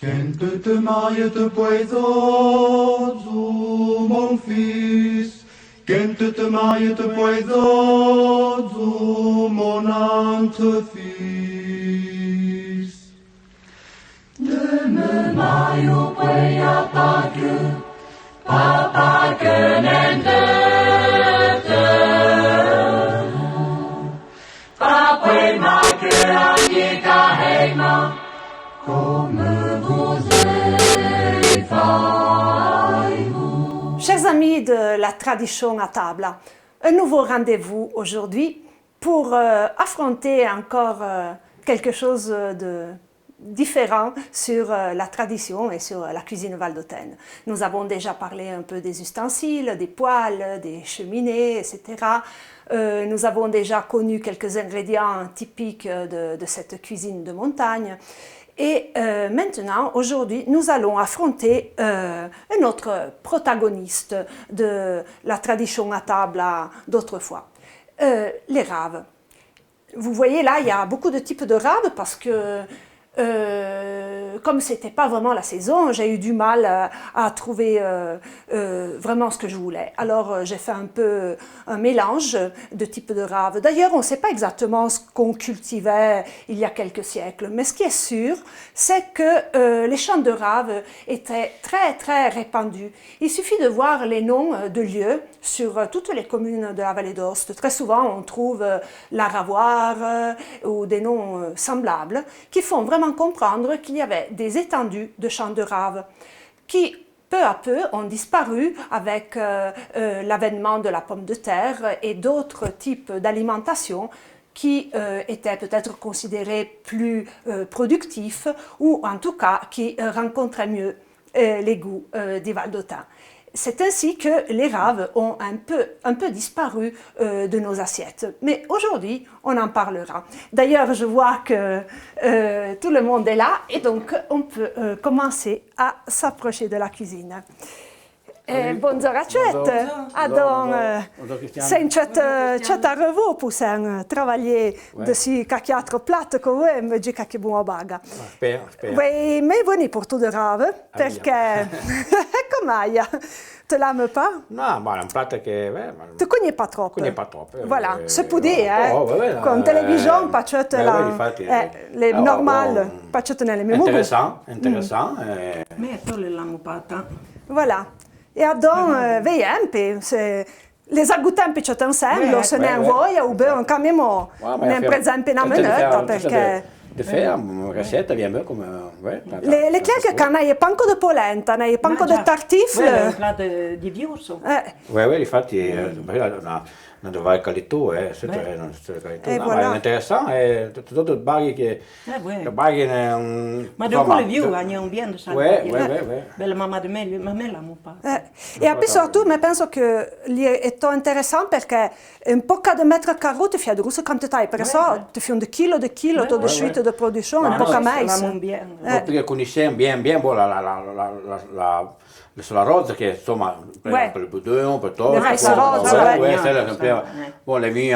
Quand te marie te poisozo, mon fils, quand te marie te poisozo, mon entre-fils. De me maio poia pacu, papa que nente Papa ma que anica heima, comme vous êtes. Chers amis de la tradition à table, un nouveau rendez-vous aujourd'hui pour affronter encore quelque chose de différent sur la tradition et sur la cuisine valdôtaine. Nous avons déjà parlé un peu des ustensiles, des poêles, des cheminées, etc. Nous avons déjà connu quelques ingrédients typiques de cette cuisine de montagne. Et maintenant, aujourd'hui, nous allons affronter un autre protagoniste de la tradition à table d'autrefois, les raves. Vous voyez là, il y a beaucoup de types de raves parce que comme c'était pas vraiment la saison, j'ai eu du mal à trouver vraiment ce que je voulais. Alors j'ai fait un peu un mélange de types de raves. D'ailleurs, on ne sait pas exactement ce qu'on cultivait il y a quelques siècles, mais ce qui est sûr, c'est que les champs de raves étaient très très répandus. Il suffit de voir les noms de lieux sur toutes les communes de la vallée d'Aoste. Très souvent, on trouve la Ravoire ou des noms semblables qui font vraiment comprendre qu'il y avait des étendues de champs de raves qui, peu à peu, ont disparu avec l'avènement de la pomme de terre et d'autres types d'alimentation qui étaient peut-être considérés plus productifs ou en tout cas qui rencontraient mieux les goûts des Valdôtains. C'est ainsi que les raves ont un peu disparu de nos assiettes. Mais aujourd'hui, on en parlera. D'ailleurs, je vois que tout le monde est là et donc on peut commencer à s'approcher de la cuisine. Bonjour à tous. C'est un revo pour travailler dessus quatre plats que vous et me dire que bon baga. Oui, mais venez pour tout de rave parce que comment te l'aimes pas? No, ma è un piatto che... Tu connais pas trop. Connais pas trop. Voilà, c'est pour dire, comme télévision, pas de les normales, pas de les mêmes. Intéressant. Mais tu l'aimes pas tant. Voilà. E adon veiempe, les aggutempi ci ensemble, se ne voglia, o beh, cambiamo, ne per esempio una minuta, perché... De faire une recette bien comme... Le chiacchiere che hanno panco di polenta, panco di tartifle. Un plat di viuso. Oui, infatti, non doveva qualità, c'est qualità. Ma è interessante, tutto il baghi che... Ma dopo le viu, hanno bien de ça. Oui. Belle maman de me l'aime pas. E puis surtout, je pense que c'est intéressant parce que un po' de mettre carotte fait de grosse quantité, per ça tu fais de kilos tout de suite de production, un po' mais. Perché conosciamo bien la rozza che insomma per il boudin, per tutto. Bon, les mie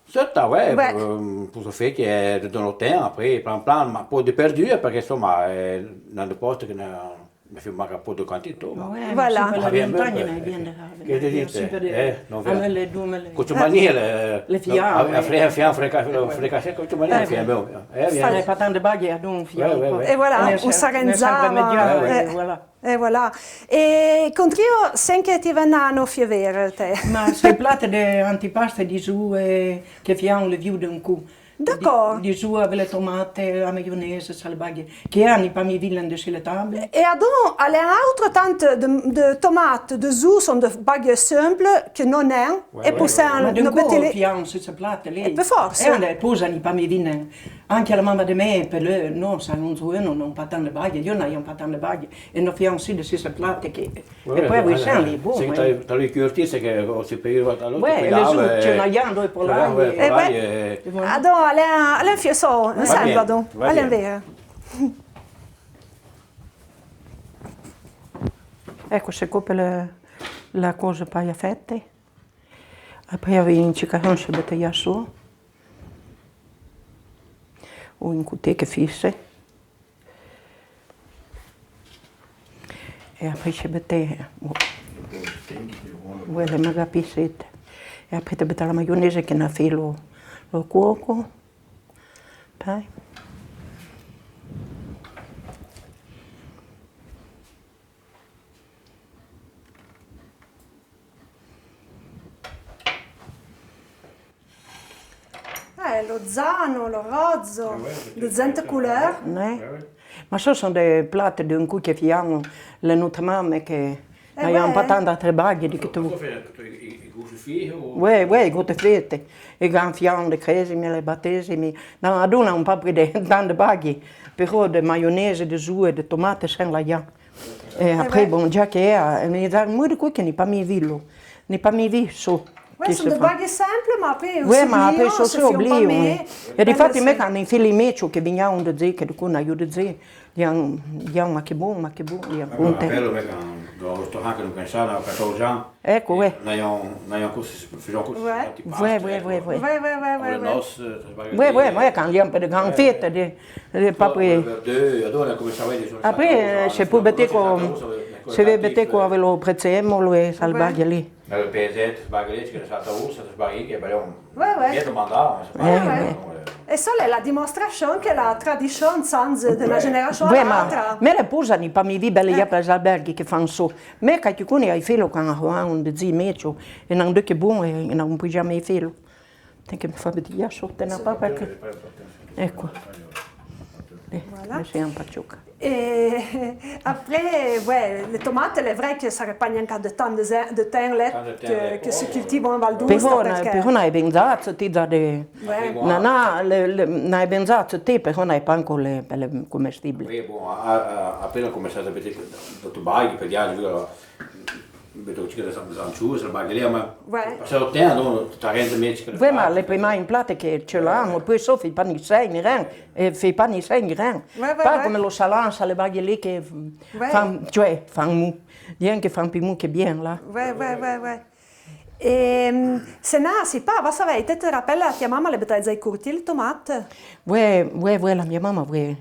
c'est pour se faire que de dans le temps après plan ma peau de perdu parce que insomma dans le poste que mi fa manca un po' di quantità. Voilà. Che dite? Non vedo. Cuccio maniere. Le fiamme. A frecasse cuccio maniere fiamme. Fare pas tant de baghi ad un fiamme. Et voilà, on s'arrenzava. E voilà. E contrio senche ti vennano fievere te. Ma se plate de antipasta di su che fiamo le viu d'un coup. D'accord. Di su avec le tomate, la mayonnaise, salbaghe. Che hanno pas mi villen de chez le table. Et adon, alle autre tante de tomates, de zou sont de baghe simple que non è e possiamo no betele. Fiamo se plate lì. E per forza. E ande posano pas mi villen. Anche la mamma de me per le no, sa non so non pas tant de baghe, io non ho pas tant de baghe e no fiamo si de se plate che e poi voi siamo lì buono. Se tra le curtise che si per all'altro. C'è una iando e polare. Adon, alle fieso, ensemble adon. Alle vere. Ecco, se copre la cosa poi a fette. E poi avevi in cicaron se bottiglia su. O in cutè che fisse. E après ci mettete le magapisette. E après ti metti la maionese che ne fa lo cuoco. Poi. Lo zano, lo rozzo, differenti couleur. Ma ce sono dei piatti di cui che fiamo le nostre mamme che non pas tant altre baghe di che tu. I gusti figli? Oui, grote fette. E gonfiamo le cresimi, le battesimi. Non aduna un po' di tante baghe, però di maionese, di zuè, di tomate, sen la ja. E après, bon, già che è, mi dice, molto qui che ne pas mi villo, ne pas mi vi so. Oui, sono dei baghi semplici, ma poi oui, ma après, sono oblio. E difatti, me quand quando in fili meccio che veniamo da zè, che con aiuto zè, diamo ma che buono, diamo conte. Bello, perché lo sto anche non pensare a 14 anni. Ecco, oui. Non corsi, facciamo corsi. Oui. Le noce, Oui, ma quand il y a un peu de grande fête, de papri. Adoro come sapete. Après, se può betere con, se vuoi betere con lo prezzemolo e salvaglia lì. Le PZ, sbagliare che è stata ursa, sbagliare che abbiamo dietro mandato. E solo è la dimostrazione che la tradizione sanze della generazione all'altra. Me le posano per mi belle ja per alberghi che fanno so. Me che tu con i filo con un de zi mecio e non che buono e non puoi già mai filo. Tem che mi fa vedere sotto una papà perché. Ecco. Voilà. C'est un paciuca. Et après, ouais, les tomates, il est vrai que ça répand encore de temps de temps là que se cultive en Val d'Aosta. Però non hai benzato, ti da de. Non hai benzato te, però non hai pas ancora le commestibili. Oui, bon, appena ho cominciato a vedere tutto baghi per gli anni, vedo che sono ciuse, le baghi lì, ma passato il tempo, tutta gente mezza. Oui, ma le prima in plate che ce l'hanno, poi so fai panni sei in e fai panni sei in pas come lo salanza, le baghi lì che fanno, cioè fanno, che fanno più che bien là. Ouais. Et c'est là, c'est pas, va savere, te rappelles a tua mamma le bataille ai curti le tomate? Oui, la mia mamma, oui.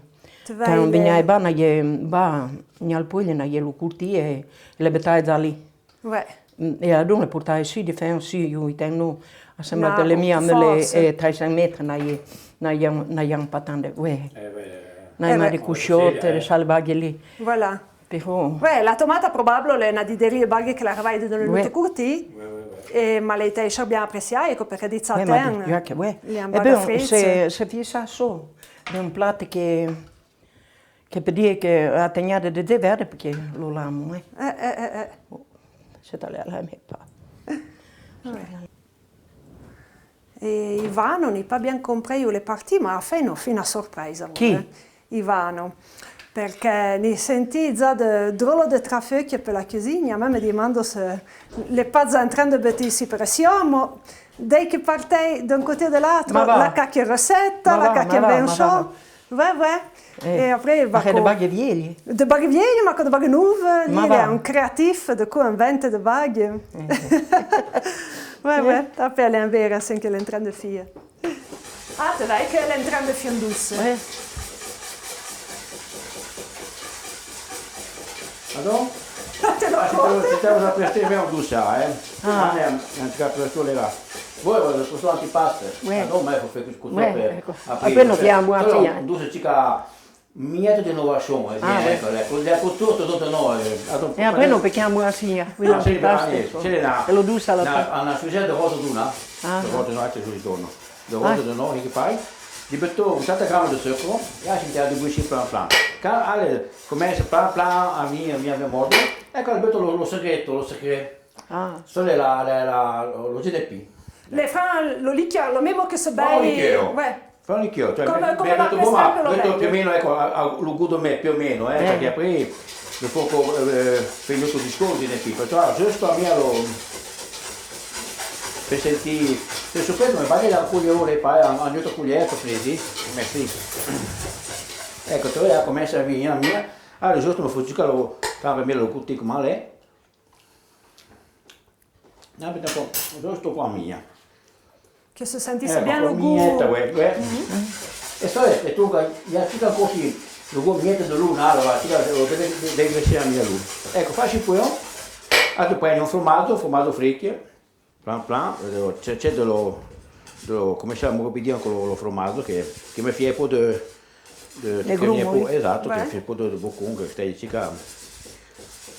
Quand veniva a Bana, al Puglia, lo curti e le bataille lì. Ouais. E ad una portare su di fare su io i tengo a sembra le mie e 300 metri na yang patande na ma di cusciotte le salvaglie lì. Voilà. Però ouais, la tomata probabile è una di delle baghe che la ravai da le curti. Ma le te ci abbiamo apprezzato perché di satin. E beh, se vi sa so, è un piatto che per dire che ha tegnato di verde perché lo amo, c'est allé à la pas. E Ivano non pas bien compris où le parti, ma ha fatto una sorpresa. Chi? Ivano. Perché ne senti già de drôle de traffic per la cuisine, même mi demando se le pazze en train de better si pressiamo. Dès che parte d'un côté de l'altro, la cacchia rosetta, la cacchia ben chaud. Ouais. Et après, il va de baghe vieilli. De baghe vieilli, ma con de baghe nuove. Il è un creatif de quoi invente de baghe. Ouais. Après, elle est en vera, c'est qu'elle est en train de faire. Ah, tu vois qu'elle est en train de faire douce. Ouais. Pardon? Te lo porto. Stiamo a prestare me un douce, non ci capisco le là. Voi questo antipasto? Non mai per questo. Appena abbiamo a fia. Un douce circa miete di innovazione, ecco, le ha cotto tutto noi. E appena becchiamo a fia. E lo douce alla una sfisetta di cosa d'una, di cosa noi ci ritorno. Di cosa di noi che fai? Di betto un certo grammo di zucchero e la sentiamo di buisci plan. Quand alle comincia plan a mia memoria, ecco, betto lo segreto. Solo lo GDP. Le fan lo liqueur, lo mesmo che se Fa un bei. liqueur. Fa un liqueur, cioè come la detto più o meno, ecco, lo gusto me più o meno, perché poi dopo venuto discorso GDP, però giusto a mia lo per sentire, se sapete mi pare la cugliore, poi hanno detto cuglietto presi, messi. Ecco, tu hai cominciato a venire a mia, allora giusto mi fuggi che lo cambia me lo cutti come lei. Abita giusto qua mia. Che si sentisse bien lo goût. E sto e tu ya ci così Lo niente di luna, allora devi crescere la mia luna. Ecco, facci poi, adesso prendi un formaggio fresco, plan plan, c'è come si chiama, con lo formaggio che mi fa un po' di grumoli. esatto, che fa un po' di boccone, che stai cica.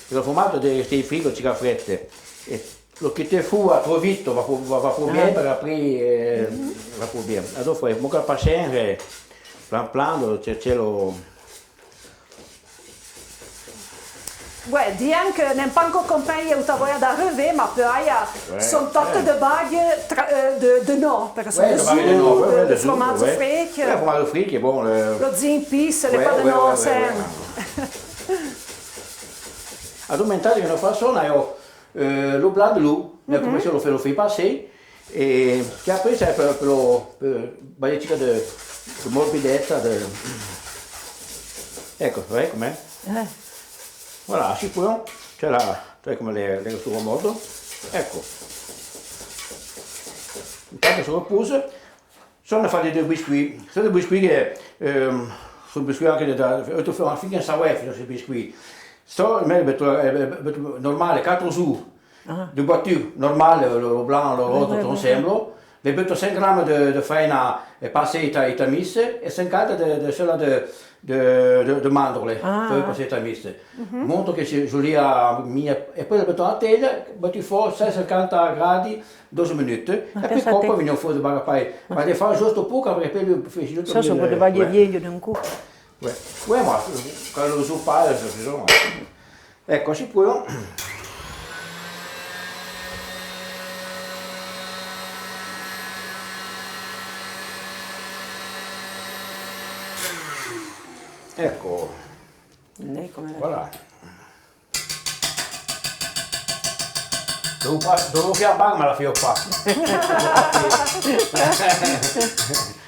Il formaggio deve stare in frigo, cica fredde. E lo che ti fu a tuo vitto va bene per aprire, va bene. Adesso fai molto pazienza, plan plan, c'è lo... Ouais, bien que n'aime pas encore compris où tu vas d'arriver, mais puis sont toutes de bagues de nord, parce que le fromage frais, le fromage frais è buono. le zimpies, les pas de nord, c'est... Ad aumentare una persona io lo blanc de loup, come se lo fai passare e che poi c'è per balletica di morbidezza, ecco, vai com'è? Voilà, si può, c'è la, come le suo modo, ecco. Intanto sono puse, sono fatti dei biscuit, sono dei biscuit che sono biscuit anche da, alla fine savoir questi biscuit. Sto normale, 4 su, di battuto normale, lo blanc, lo rosso, tutto ensemble. Vi metto 5 grammi di farina passata e tamisse e 50 de mandorle, poi passate a miste. Monto che si giulia mia e poi le metto a teglia, batto fuori 60 gradi, 2 minuti e poi coppa viene fuori da bagapai. Ma devi fare giusto poco perché poi il fischio Ça, ça peut devenir vieillo d'un coup. Ouais, ma quando lo uso fare, ecco, si può. Ecco, voilà. Devo fare bang ma la fio qua.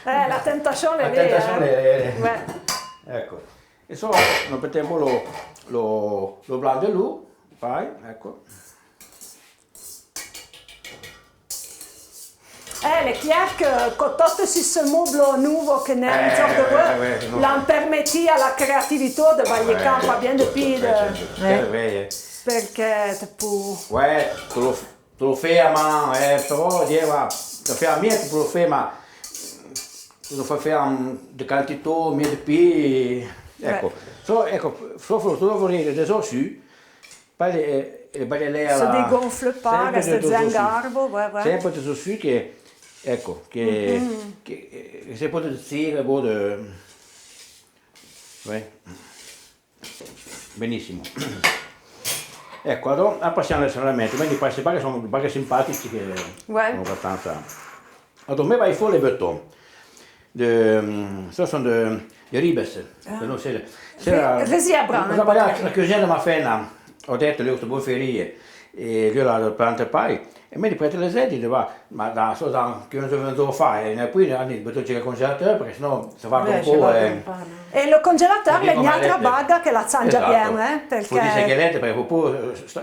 La tentazione La lì. tentazione è... Ouais. Ecco. E solo non mettiamo lo blanc de loup, vai, ecco. Le chiar que quand tu sur ce meuble nouveau que n'est en train de voir, l'en permetti alla creatività di fare campo bien de pide. Perché tu puoi... Ouais, tu lo fai a mano, però diceva, lo fai a mia, tu lo fai, ma tu lo fai fare di quantità, mia di più, ecco. Ecco, solo tu vorrei adesso su, poi le balle Se dégonfle pas, reste in garbo, sempre tutto su che, ecco, che si può dire, benissimo. Ecco, allora passiamo al serramento, quindi queste baghe sono baghe simpatici che sono abbastanza... Allora, me vai fuori le beton. Ça sono di ribes, non so. Resiabran. La cucina di Mafena, ho detto, le ho buone ferie, e lui la pianta poi, e mi riprende le sedi, ma da so da che non devo fare, e poi hanno detto che il congelatore, perché sennò si va un po'... E lo congelatore è un'altra baga che la zangia bene, perché... Può dire che lente, perché poi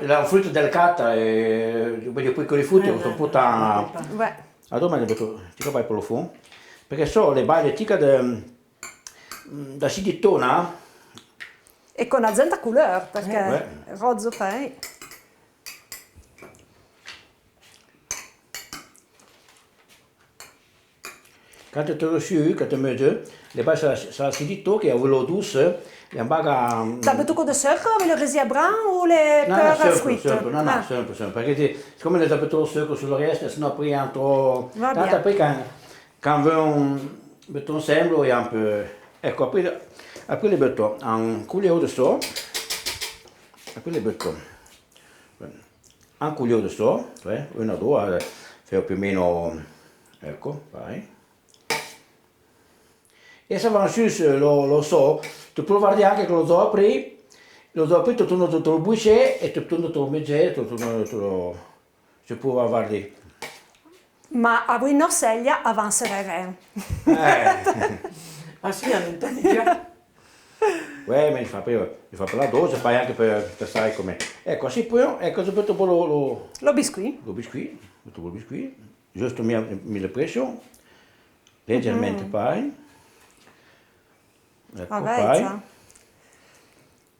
è un frutto delicato, e poi con i frutti sono un po' tanto... Allora mi ha detto, ci vai per lo fuoco, perché so le baglie tica da siditona. E con azienda couleur, perché rozzo poi... Quand tu reçu, quand tu me dis, le baglie sa sidito che è l'eau douce, le baga... T'as beaucoup de sucre avec le resiabran ou les peurs fruits? Semplice, perché siccome le dà troppo succo sul resto, sennò poi è troppo... Tanto poi quand on sembra è un po'... Ecco, après le metto un cugliere di sto, après le metto un cugliere di sto, una, due, fai più o meno, ecco, vai. E se va su lo so, tu puoi guardare anche che lo so aprire, tu torni tutto lo bucce e tu torni tutto lo mezzo, tu puoi guardare. Ma a voi non seglia avanzerà. Ah sì, non intendi già? Ma mi fa per la dose, poi anche per sai com'è. Ecco, sì, poi, ecco, ho fatto Lo biscuit? Lo biscuit, metto il biscuit, giusto 1000 pressione, leggermente poi. Ecco, poi.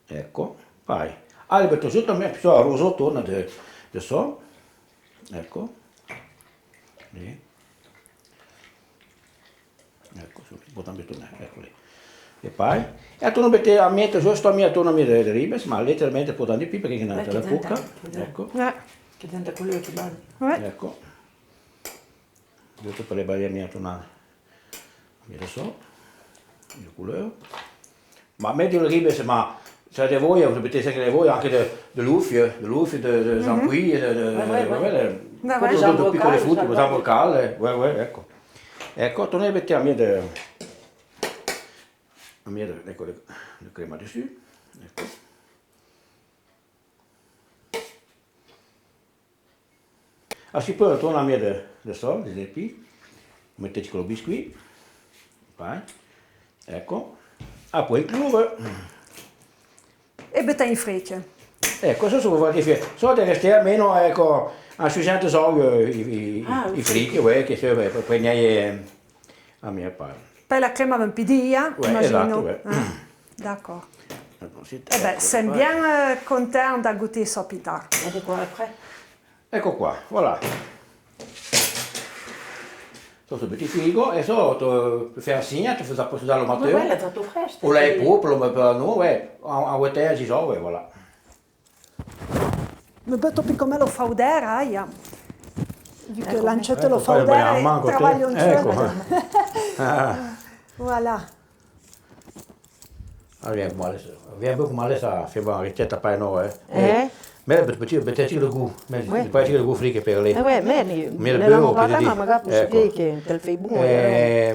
ecco, vai. Allora, metto sotto a me, so, a rosotto di so, ecco, lì. Ecco, botam betonar, ecco lì. E poi, e tu non metti a mettere giusto a mia di ribes, ma letteralmente può dare di più perché non te la cucca, ecco, Che tenta quello che va. ecco. Giusto per le barriere mie tonali. Mira so, il couleur. Ma metti le ribes, ma se le voi, vous mettez anche le voi, anche de l'uffie, de zambuie, de piccole frutte, per esempio calle, ecco. Ecco, tu ne metti a mia ecco, le crema dessus, ecco. Ainsi poi torna a mia de sol, des épis, mettete con lo biscuit, vai, ecco, ah poi il clou. E mettete in frietje. Ecco, questo vuol dire, so che resti almeno, ecco, a 600 euro i fritti, che serve per prendere a mia parte. Poi la crema vampidia, immagino. Esatto, D'accord. Ensuite, Eh ben, ecco, c'est vai. bien content de goûter ça plus tard. E di qua après? Ecco qua, voilà. Sotto il petit frigo e sotto per fare signe, tu fais ça dans le Ma matin. quella è stato fresco. Ou lei proprio, per noi, en wetter, ci sono, voilà. Me butto più come lo fauder, aia. Vu che Ecco, lancetto lo ecco, poi fauder abbiamo e manco te. travaglio in Ecco. Voilà. Viene un po' male sa, fai una ricetta per noi, Ma betekent le goût, mais pas le goût fric per lei. Ouais, mais Mais le le l'amo beurre, parlato, che ma magari ecco. che te lo fai buono.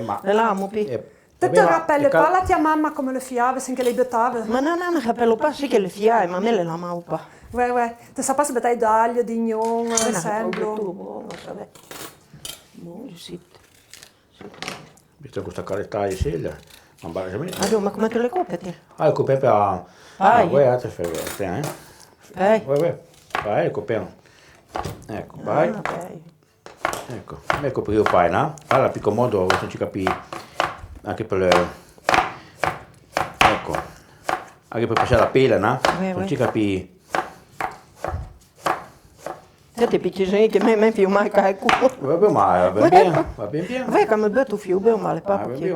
Ma Le l'amo pi. Te te rappelles pas la tia mamma come le fiave sin che le buttava? Ma non cappello pas sì che le fiai, ma me le l'amo pas. Ouais, ouais. Te sa pas betai d'aglio, d'ignon, Tu, semblo. buono, vabbè. Buono, sì. Visto questa caretta di sella, non va bene. Allora, ma come te le coppie? Ah, il copain per... Ah, ouais, tu fais bien, Eh? Ouais. Vai, il copain. Ecco, vai. Ecco, ecco per il pai, no? Allora, più comodo, non ci capi anche per le... Ecco, anche per passare la pela, no? Non ci capi... Te picchi che me più mai che culo. Va bene, va bene. Vai come butto fiu, beh, male Va papà. bene,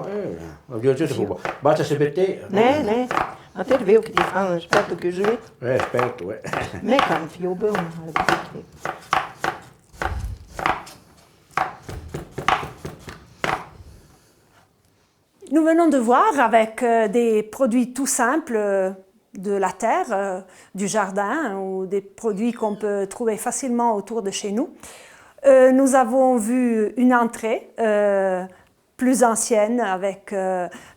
basta se per te. Nee. Ma te wil che ti fanno un aspetto chiuso. Aspetta, Me kan fiu, beh, male papà. Nous venons de voir avec des produits tout simples de la terre, du jardin ou des produits qu'on peut trouver facilement autour de chez nous. Nous avons vu une entrée plus ancienne avec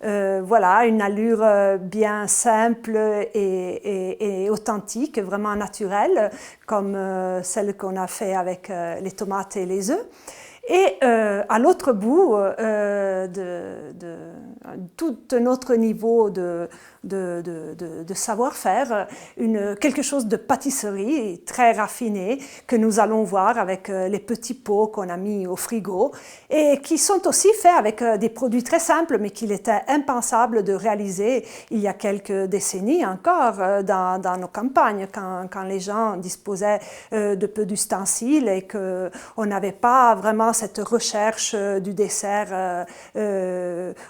voilà, une allure bien simple et authentique, vraiment naturelle, comme celle qu'on a fait avec les tomates et les œufs. Et à l'autre bout de tout notre niveau de savoir-faire, quelque chose de pâtisserie très raffiné que nous allons voir avec les petits pots qu'on a mis au frigo et qui sont aussi faits avec des produits très simples mais qu'il était impensable de réaliser il y a quelques décennies encore dans nos campagnes quand les gens disposaient de peu d'ustensiles et qu'on n'avait pas vraiment cette recherche du dessert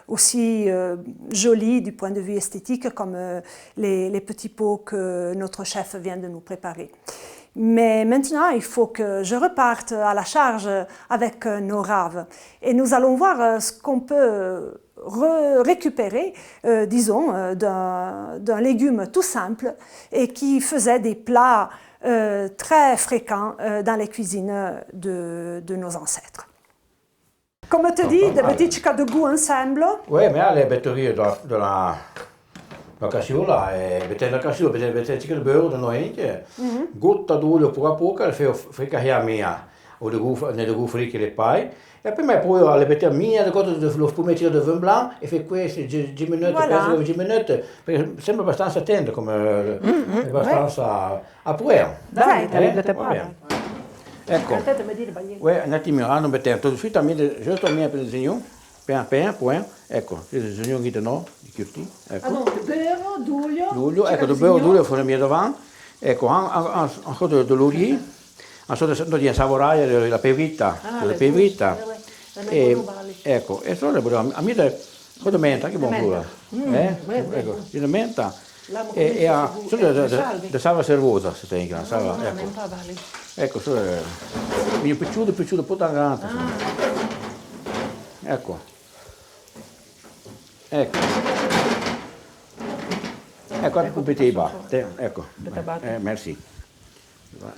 aussi joli du point de vue esthétique comme les petits pots que notre chef vient de nous préparer. Mais maintenant, il faut que je reparte à la charge avec nos raves. Et nous allons voir ce qu'on peut récupérer, disons, d'un légume tout simple et qui faisait des plats très fréquents dans les cuisines de nos ancêtres. Comme tu dis, des petits cas de goût ensemble. Oui, mais alle batterie de la cassiola, mettete la cassiola, mettete il beurre da noi, gutta d'olio poco a poco, fai friccare mia, o de goût frikke le pai, e poi alle mettete mia, lo spumettino di vin blanc, e fai questi 10 minuti, Voilà. 10 minuti, perché sembra abbastanza tender, come abbastanza a puer. Dai, te Va bene. Ecco, un attimo, hanno mettete tutto de suite, giusto a mia per il disegno. pian piano, ecco, questi sono gli no, i chiutti, ecco. Ah, donc, beurre, d'olio. Ecco, il beurre d'olio voor meer davanti, ecco, un po' di l'olio, un po' di savorare la pevita, e ecco, e solo a me da menta, che buon culo, ecco, di menta, e ha solo da salva servosa, se te la salva, ecco, solo, mi piaciuto puttana grande, ecco, ecco, ecco, un po' di ecco, merci,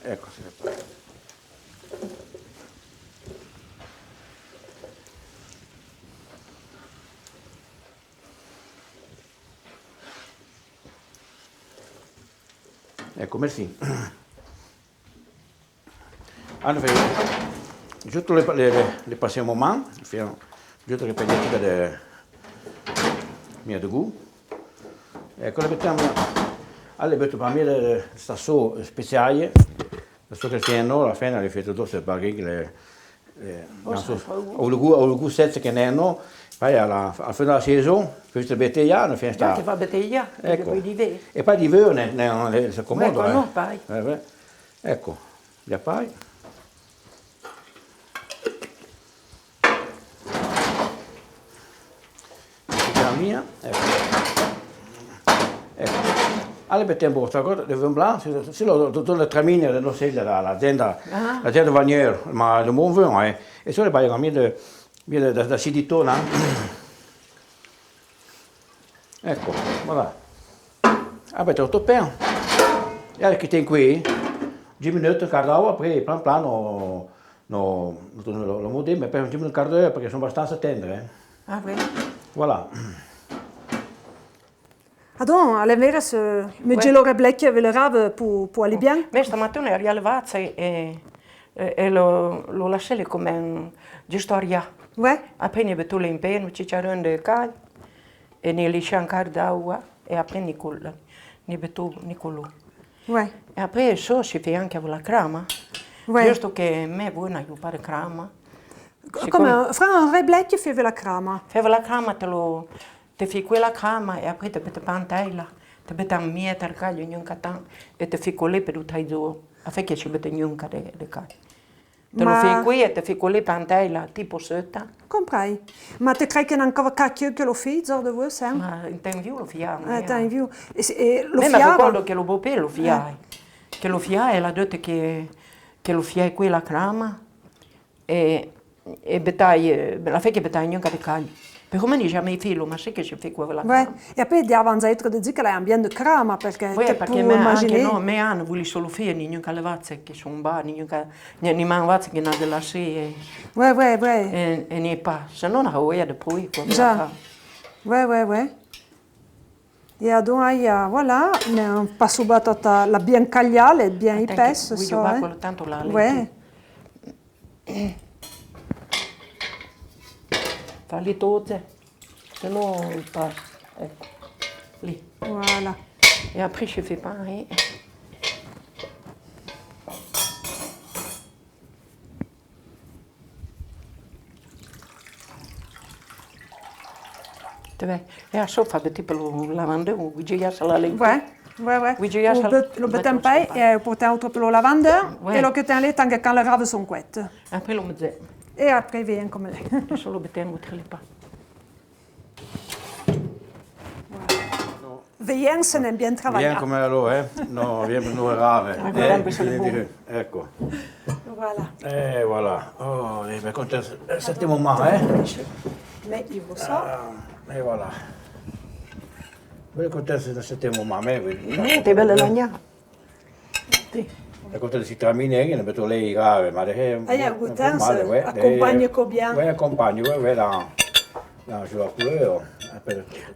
ecco. Ecco, merci. Allora, giusto le passiamo a mano, giusto che prendiamo de mia de gu. Ecco, le mettiamo, alle metto per me sta so speciale, sto che fanno, alla fine le fette dosse barriere, o le gu sette che ne hanno, poi alla fine della saison, questa bottiglia, alla fine sta. Che va bottiglia, Ecco. poi di ve. E poi di vero ne si accomoda. No, poi. Ecco, già poi. La mia, ecco. Ecco. Alle mettiamo questa cosa, di vin blanc, se lo le tramine, non sei l'azienda Vanier, ma le buon vin, e solo poi la mia da Siditona. Ecco, voilà. Avete tutto bene. E allora che tengo qui, 10 minuti, un quarto d'ora, poi pian piano lo modem, e poi 10 minuti, un quarto d'ora, perché sono abbastanza tendere. Ah, oui. Voilà. Ah donc, alle vere, me gelore blecchie ve le rave pour aller bien? Mais stamattina ero arrivata e lo lasciai come un gestoria. Ouais. Appena vedo l'impegno, ci c'erano dei cali, e ne lasciai un quarto d'ora, e appena ne vedo Nicolò. Ouais. E après ça, si fait anche la crama. Ouais. Giusto che me vuoi aiutare crama. Come, fra un reblecchio feve la crama. Fai la crama, te fai quella crama e poi te metti pantella, te metti un mieter caglio in un catan e te fai lì per tutto il giorno. A fai che ci metti in un caglio. Te lo fai qui e te fai lì pantella tipo setta. Comprai. Ma te krijgen ancora cacchio che lo fai, zo de voi, sen? Ma in tempo lo fiamo. T'as vu. E lo Ma fiava? ricordo che lo bopè lo fiai. Che lo fiai e la dette che lo fiai quella crama e betai, la fai che betai in un caglio. Per come dice a mio figlio, ma sai che ci fai quella Ouais. crama? E poi diavano zaitro di che lei bien de crama, perché Poi te perché puoi anche immaginare. no, me hanno voluto solo fare in un levazze che sono bani, in un levazze che hanno della sera Ouais. e ne pa, se non ha voglia di poi come Già. Ouais. E donc, voilà, ne pas subito la bien cagliale, bien épaisse, Voglio so, fare tanto la Ouais. Falli tutte, se no pa, ecco, lì. Voilà. E après je fais pareil. E a sofa de tipo lo lavandou, vi già la lì. Ouais. Oui, je Lo betem pai e portiamo tutto lo lavandeur Ouais. e lo che tengo lì anche quand le rave sono cuette. Après lo mezze, E après viene come lei. solo betem tre pa. Viens se ne bien Vediamo travagliato. come allora, no, abbiamo due rave. Ecco. Voilà. Voilà. Oh, ben contento. Sentiamo male, Mais il faut ça. E voilà. Ben contento se sentiamo male, Te belle lagna. Sì. E contento si tramine ne metto lei grave, ma accompagna bien. Ouais, accompagna, ouais, là. Là, je la couleur.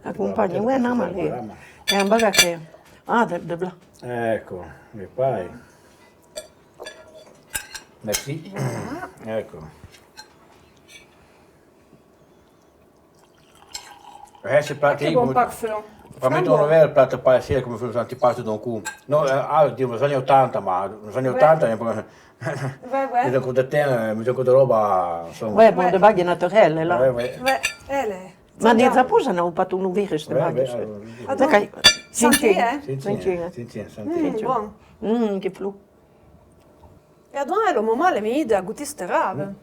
Accompagna, ouais, no, ma lì. È un baga che... Ah, de bla. Ecco, e poi. Merci. Ecco. C'est parti. Che buon parfum. Fammi un vero piatto paese come sono antipasto da un cu. No, Dio, negli anni 80, ma negli anni 80 mi sono contato, mi sono contato roba, insomma. Ouais, bon, de bagues naturelles, là. Ouais. Ouais, elle est. Maar die zapozen nou pas toen virus de bagues. Attends, senti, hein? Senti. Bon. Che flou. Et donc, au moment, les meilleurs de goûter cette rave.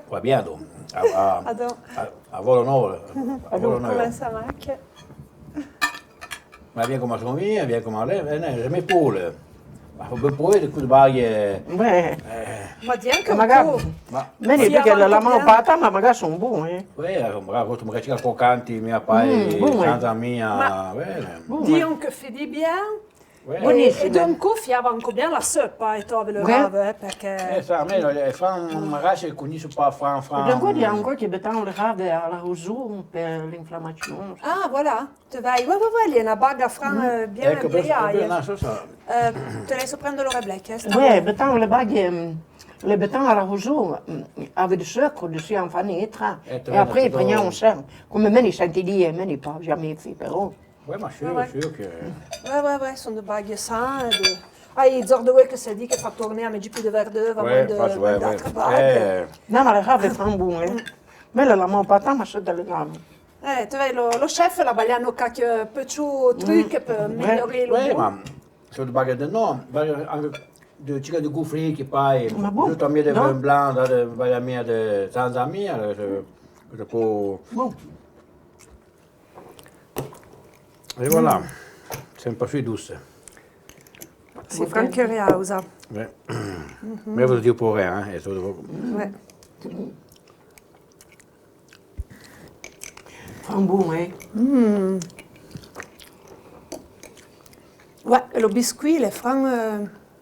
Va bien, donc. Attends. A volo nuovo. Comment ça marche? Ma bien come sono via, bien come lei, se mi pure. Ma poi di baglie. Ouais. Ma bien que Magari. Mais Sì, perché la avanti mano piano. pata, ma magari sono buone. Magari questo magari ci croccanti, mia pai, buone. senza mia. Bene. Disons que fait du bien. Ouais. Et d'un coup, il y avait encore bien la soupe, et toi avec le Ouais. rave, parce que... Ça, mais magari si conosce pas E dan guardi ancora che bettano le rave alla rousseau per l'inflammazione. Ah, voilà. Tu vas... Ouais, il y a une bague à franc bien Ecco, per pliée. no, so. Te laisse prendre le reblec, hein? Ouais, bettano le bagues, le bettano alla rousseau avec du sucre, dessus en fanetra. E te Et après, ils vedo prenaient tutto- un sein. Comme me ne senti lì, me ne pas jamais fait, però. Ouais, ma sûr che. Ouais, sont de bagues sains. De... Ah, ils ont de que c'est dit qu'il faut tourner à mettre plus de verre d'œuf avant d'autres bagues. Non, ma le rave sono buone. Me la mano pata, ma sono delle rave. Tu vois, le chef, là, il y a quelques petits trucs pour améliorer le Ouais, goût. ma sono baghe del no, anche de chica di gufri che poi Ma buono, tutto a mia de no? vin blanc, da vai a mia de senza mia, che può. Bon. E voilà. Sempre più douce. C'est Franck Curiosa. Ouais. Mais vous dites pour rien, hein, et ça, Ouais. Sono buone, Ouais, et le biscuit, les francs...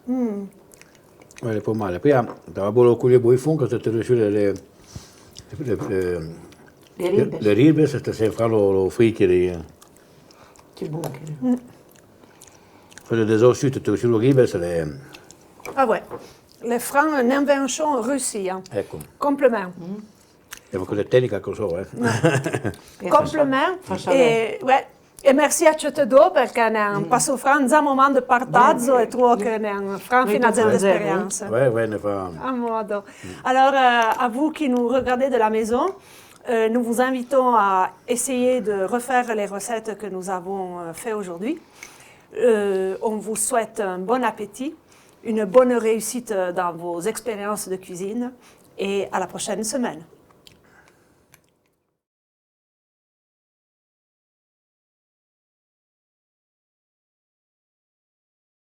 ouais, è pas male. Poi da bolo con le boi fun che te riuscite le ribe. le ribe, se te fa lo fritti di Che buone. per le esausite, te riuscite lo ribe se le Ah ouais. Les francs, une invention russie. Hein. ecco. Complément. È una cosa tecnica che so, Complément. Fa Et, ouais. Et merci a Ciotedo perché ne hanno passato un moment de partage e trovo che ne hanno finito l'espérience. Ouais, ne fa. À modo. Alors, à vous qui nous regardez de la maison, nous vous invitons à essayer de refaire les recettes que nous avons fait aujourd'hui. On vous souhaite un bon appétit, une bonne réussite dans vos expériences de cuisine et à la prochaine semaine.